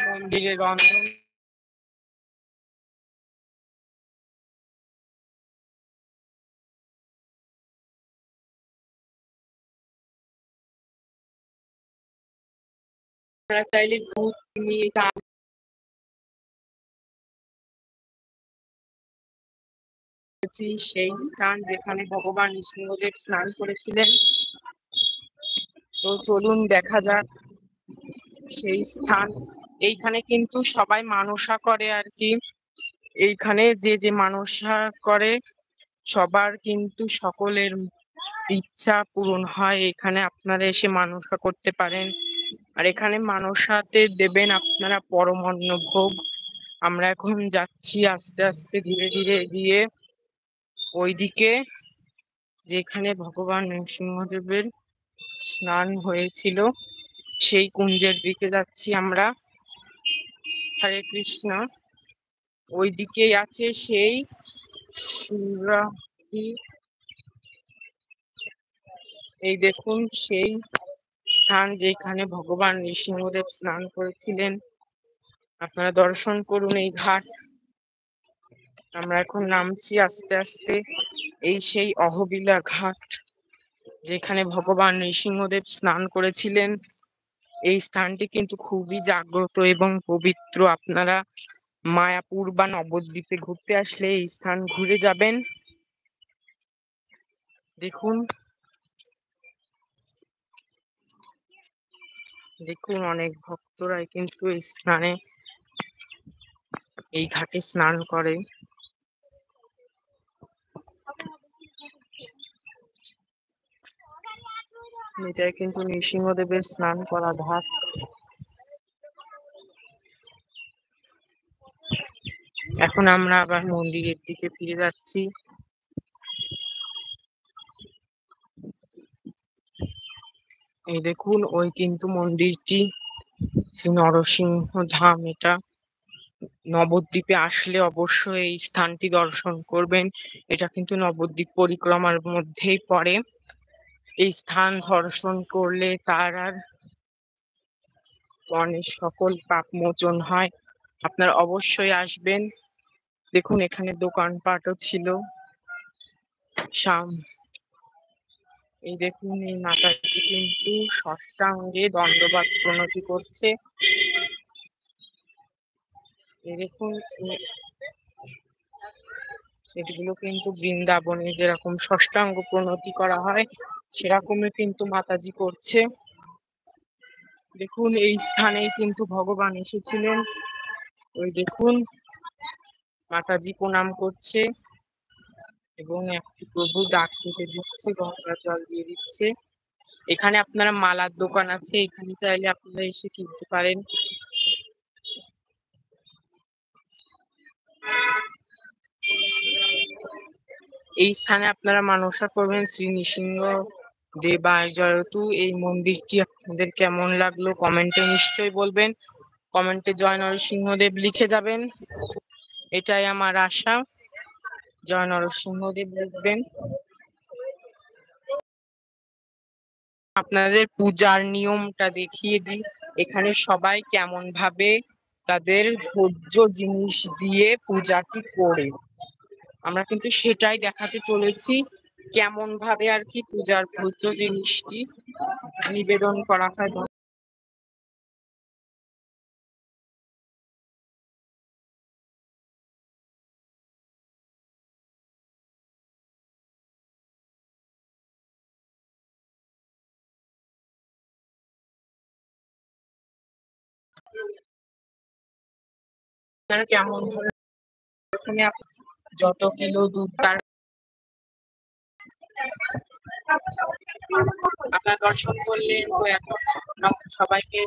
মন্দিরের রন্ধন চাইলে দুধ নিয়ে সেই স্থান যেখানে ভগবান নৃসিংহদেব স্নান করেছিলেন। তো চলুন দেখা যাক সেই স্থান। এইখানে কিন্তু সবাই মানসা করে আর কি। এইখানে যে যে মানসা করে সবার কিন্তু সকলের ইচ্ছা পূরণ হয়। এখানে আপনারা এসে মানসা করতে পারেন। আর এখানে মানসাতে দেবেন আপনারা পরমান্ন ভোগ। আমরা এখন যাচ্ছি আস্তে আস্তে ধীরে ধীরে এগিয়ে ওইদিকে যেখানে ভগবান নৃসিংহদেবের স্নান হয়েছিল সেই কুঞ্জের দিকে যাচ্ছি আমরা। হরে কৃষ্ণ। ওইদিকেই আছে সেই সুরাহি। এই দেখুন সেই স্থান যেখানে ভগবান নৃসিংহদেব স্নান করেছিলেন। আপনারা দর্শন করুন এই ঘাট। আমরা এখন নামছি আস্তে আস্তে। এই সেই অহোবিলা ঘাট যেখানে ভগবান নৃসিংহদেব স্নান করেছিলেন। এই স্থানটি কিন্তু খুবই জাগ্রত এবং পবিত্র। আপনারা মায়াপুর বা নবদ্বীপে ঘুরতে আসলে এই স্থান ঘুরে যাবেন। দেখুন দেখুন অনেক ভক্তরাই কিন্তু এই স্নানে এই ঘাটে স্নান করে। এটাই কিন্তু নৃসিংহদেবের স্নান করা ঘাট। এখন আমরা আবার মন্দিরের দিকে ফিরে যাচ্ছি। এই দেখুন ওই কিন্তু মন্দিরটি শ্রী নরসিংহ ধাম। এটা নবদ্বীপে আসলে অবশ্যই এই স্থানটি দর্শন করবেন। এটা কিন্তু নবদ্বীপ পরিক্রমার মধ্যেই পড়ে। এই স্থান দর্শন করলে তার আর অনেক সকল পাপ মোচন হয়। আপনারা অবশ্যই আসবেন। দেখুন এখানে দোকানপাটও ছিল। এই দেখুন এই মাতাজি কিন্তু ষষ্ঠাঙ্গে দণ্ডবাদ প্রণতি করছে। এই দেখুন এগুলো কিন্তু বৃন্দাবনে যেরকম ষষ্ঠাঙ্গ প্রণতি করা হয় সেরকমই কিন্তু মাতাজি করছে। দেখুন এই স্থানেই কিন্তু ভগবান এসেছিলেন। ওই দেখুন মাতাজি প্রণাম করছে এবং একটি প্রভু ডাক খেতে দিচ্ছে, গঙ্গা জল দিয়ে দিচ্ছে। এখানে আপনারা মালার দোকান আছে, এখানে চাইলে আপনারা এসে কিনতে পারেন। এই স্থানে আপনারা মানসা করবেন শ্রী নৃসিংহ দেবায় জয়তু। এই মন্দিরটি আপনাদের কেমন লাগলো কমেন্টে নিশ্চয়ই বলবেন। কমেন্টে জয় নরসিংহদেব লিখে যাবেন, এটাই আমার আশা। জয় নরসিংহদেব লিখবেন। আপনাদের পূজার নিয়মটা দেখিয়ে দিই। এখানে সবাই কেমন ভাবে তাদের ভোজ্য জিনিস দিয়ে পূজাটি করে, আমরা কিন্তু সেটাই দেখাতে চলেছি। কেমন ভাবে আর কি পূজার ভোজ্য জিনিসটি নিবেদন করা হয়। আপনারা কেমন ভাবে প্রথমে যত কিলো দুধ তার আপনারা দর্শন করলেন। তো এখন সবাইকে